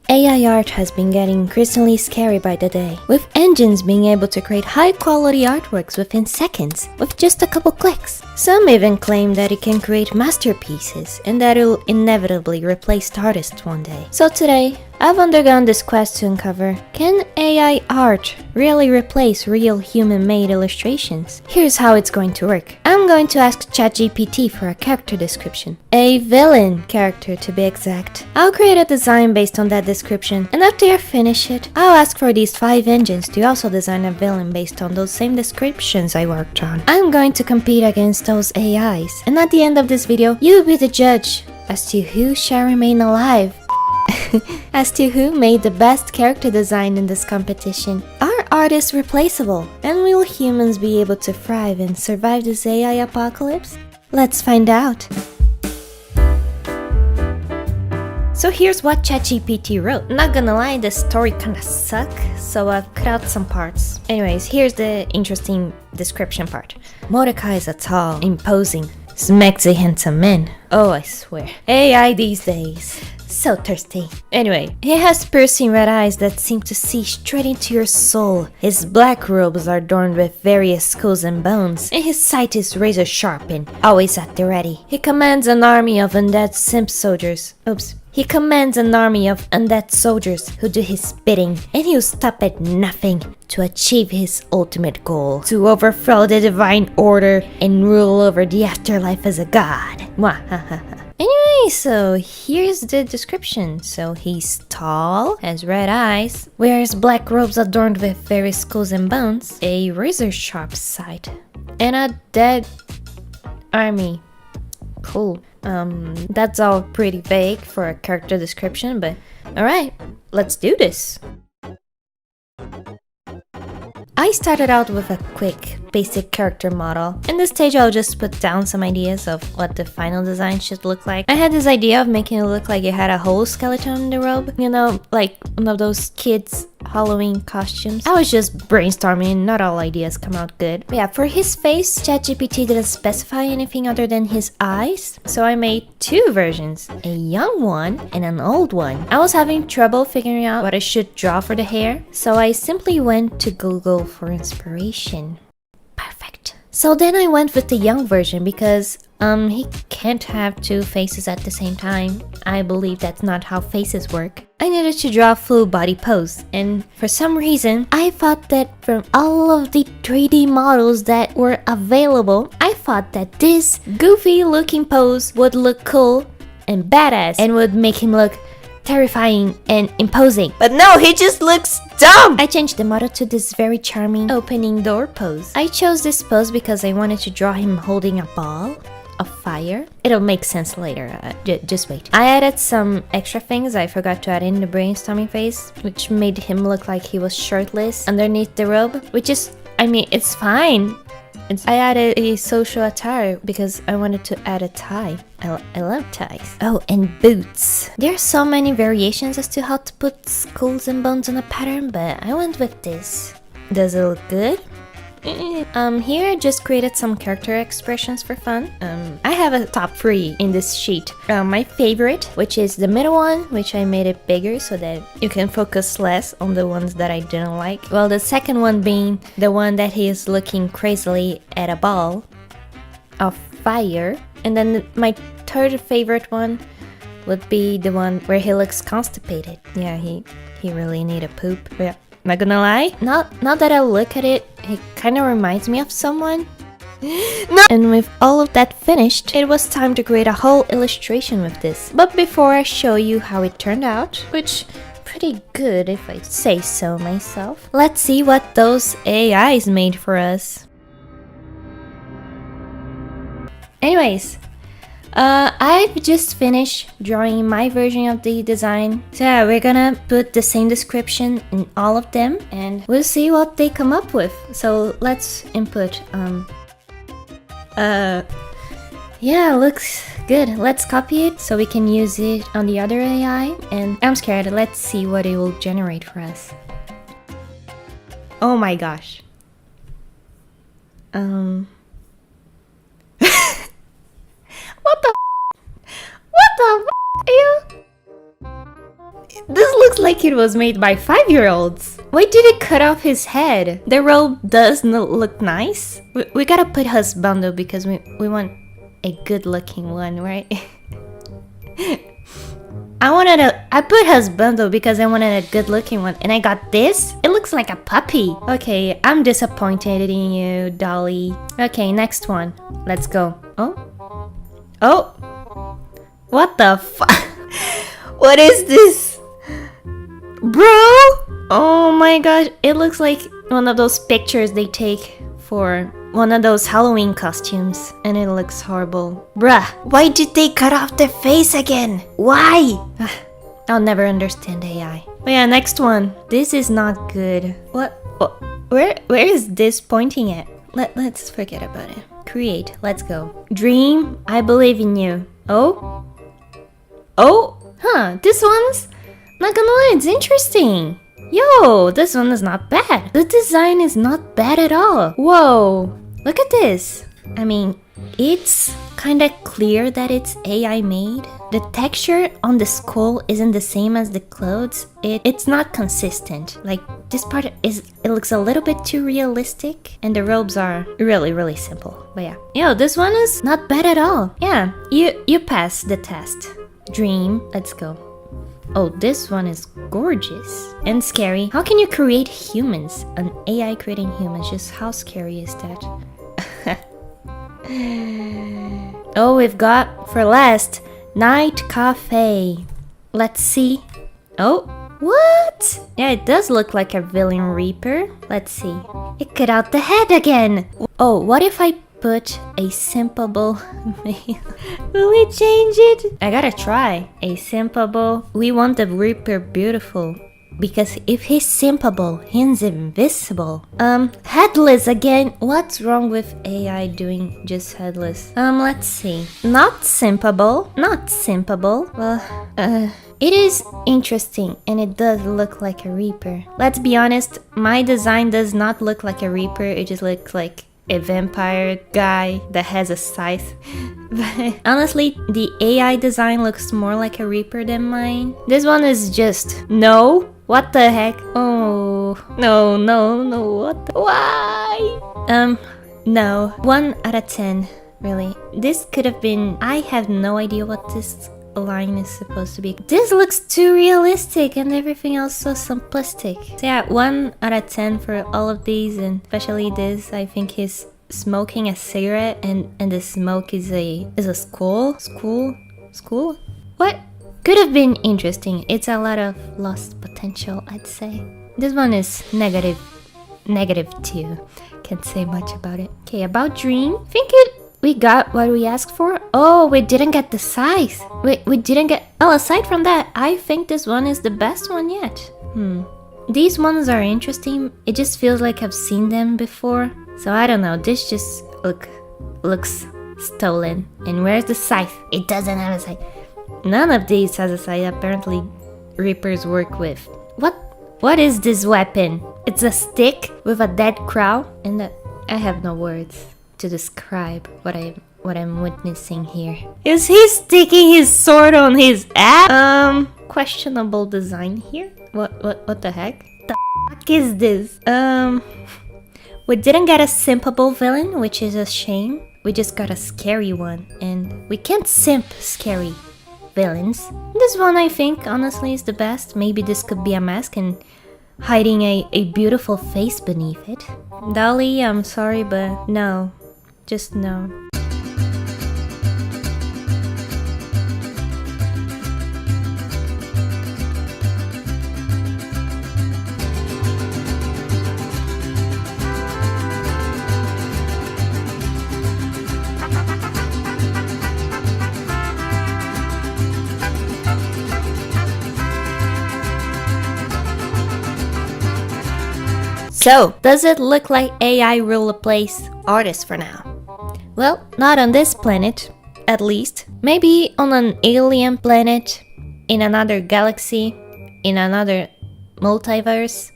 AI art has been getting increasingly scary by the day, with engines being able to create high-quality artworks within seconds, with just a couple clicks. Some even claim that it can create masterpieces, and that it'll inevitably replace artists one day. So today, I've undergone this quest to uncover, can AI art really replace real human-made illustrations? Here's how it's going to work. I'm going to ask ChatGPT for a character description. A villain character to be exact. I'll create a design based on that description, and after I finish it, I'll ask for these 5 engines to also design a villain based on those same descriptions I worked on. I'm going to compete against those AIs, and at the end of this video, you'll be the judge as to who shall remain alive. As to who made the best character design in this competition. Are artists replaceable? And will humans be able to thrive and survive this AI apocalypse? Let's find out. So here's what ChatGPT wrote. Not gonna lie, the story kinda suck, so I've cut out some parts. Anyways, here's the interesting description part. Mordecai is a tall, imposing, smexy handsome man. Oh, I swear. AI these days. So thirsty. Anyway, he has piercing red eyes that seem to see straight into your soul. His black robes are adorned with various skulls and bones, and his sight is razor sharp and always at the ready. He commands an army of undead simp soldiers. He commands an army of undead soldiers who do his bidding, and he'll stop at nothing to achieve his ultimate goal, to overthrow the divine order and rule over the afterlife as a god. Anyway, so here's the description. So he's tall, has red eyes, wears black robes adorned with various skulls and bones, a razor-sharp sight, and a dead army. Cool. That's all pretty vague for a character description, but alright, let's do this. I started out with a quick, basic character model. In this stage, I'll just put down some ideas of what the final design should look like. I had this idea of making it look like it had a whole skeleton in the robe. You know, like one of those kids' Halloween costumes. I was just brainstorming, not all ideas come out good. But yeah, for his face, ChatGPT didn't specify anything other than his eyes. So I made 2 versions, a young one and an old one. I was having trouble figuring out what I should draw for the hair, so I simply went to Google for inspiration. Perfect. So then I went with the young version because he can't have 2 faces at the same time. I believe that's not how faces work. I needed to draw a full body pose, and for some reason, I thought that from all of the 3D models that were available, I thought that this goofy looking pose would look cool and badass and would make him look terrifying and imposing. But no, he just looks dumb! I changed the model to this very charming opening door pose. I chose this pose because I wanted to draw him holding a ball of fire. It'll make sense later, just wait. I added some extra things I forgot to add in the brainstorming phase, which made him look like he was shirtless underneath the robe, which is, I mean, it's fine. I added a social attire because I wanted to add a tie. I love ties. Oh, and boots. There are so many variations as to how to put skulls and bones on a pattern, but I went with this. Does it look good? Here I just created some character expressions for fun. I have a top 3 in this sheet. My favorite, which is the middle one, which I made it bigger so that you can focus less on the ones that I didn't like. Well, the second one being the one that he is looking crazily at a ball of fire. And then my third favorite one would be the one where he looks constipated. Yeah, he really need a poop. Yeah. Not gonna lie, now that I look at it, it kind of reminds me of someone. No! And with all of that finished, it was time to create a whole illustration with this. But before I show you how it turned out, which pretty good if I say so myself, let's see what those AIs made for us. Anyways, I've just finished drawing my version of the design. So yeah, we're gonna put the same description in all of them and we'll see what they come up with. So let's input, yeah, looks good. Let's copy it so we can use it on the other AI. And I'm scared, let's see what it will generate for us. Oh my gosh. What the f? What the f? Are you? This looks like it was made by 5-year-olds. Why did it cut off his head? The robe does not look nice. We gotta put husbando because we want a good looking one, right? I put husbando because I wanted a good looking one, and I got this? It looks like a puppy. Okay, I'm disappointed in you, Dolly. Okay, next one. Let's go. Oh? Oh? What the fuck? What is this? Bro! Oh my gosh, it looks like one of those pictures they take for one of those Halloween costumes, and it looks horrible. Bruh, why did they cut off their face again? Why? I'll never understand AI. But yeah, next one. This is not good. What? Where is this pointing at? Let's forget about it. Create, let's go. Dream, I believe in you. Oh? Oh? Huh, this one's... Not gonna lie, it's interesting. Yo, this one is not bad. The design is not bad at all. Whoa, look at this. I mean, it's kinda clear that it's AI made. The texture on the skull isn't the same as the clothes. It's not consistent. Like, this part it looks a little bit too realistic, and the robes are really simple. But yeah. Yo, this one is not bad at all. Yeah, you passed the test. Dream, let's go. Oh, this one is gorgeous and scary. How can you create humans? An AI creating humans, just how scary is that? Oh, we've got, for last, Night Cafe. Let's see. Oh, what? Yeah, it does look like a villain reaper. Let's see. It cut out the head again. Oh, what if I put a simpable male? Will it change it? I gotta try. A simpable. We want the Reaper beautiful. Because if he's simpable, he's invisible. Headless again. What's wrong with AI doing just headless? Let's see. Not simpable. Not simpable. Well, it is interesting and it does look like a Reaper. Let's be honest, my design does not look like a Reaper. It just looks like a vampire guy that has a scythe. But honestly, the AI design looks more like a Reaper than mine. This one is just... No? What the heck? Oh... No, what the... Why? No. 1 out of 10, really. This could have been... I have no idea what this line is supposed to be. This looks too realistic and everything else so simplistic. So yeah, 1 out of 10 for all of these, and especially this. I think he's smoking a cigarette and the smoke is a skull? School? What? Could have been interesting. It's a lot of lost potential, I'd say. This one is negative 2. Can't say much about it. Okay, about Dream. We got what we asked for. Oh, we didn't get the size. We didn't get... Oh, aside from that, I think this one is the best one yet. These ones are interesting. It just feels like I've seen them before. So I don't know. This just looks stolen. And where's the scythe? It doesn't have a scythe. None of these has a scythe. Apparently, Reapers work with. What is this weapon? It's a stick with a dead crow. And I have no words to describe what I'm witnessing here. Is he sticking his sword on his ass? Questionable design here. What the heck? The fuck is this? We didn't get a simpable villain, which is a shame. We just got a scary one, and we can't simp scary villains. This one, I think, honestly, is the best. Maybe this could be a mask and hiding a beautiful face beneath it. Dolly, I'm sorry, but no. Just no. So, does it look like AI will replace artists for now? Well, not on this planet, at least. Maybe on an alien planet, in another galaxy, in another multiverse.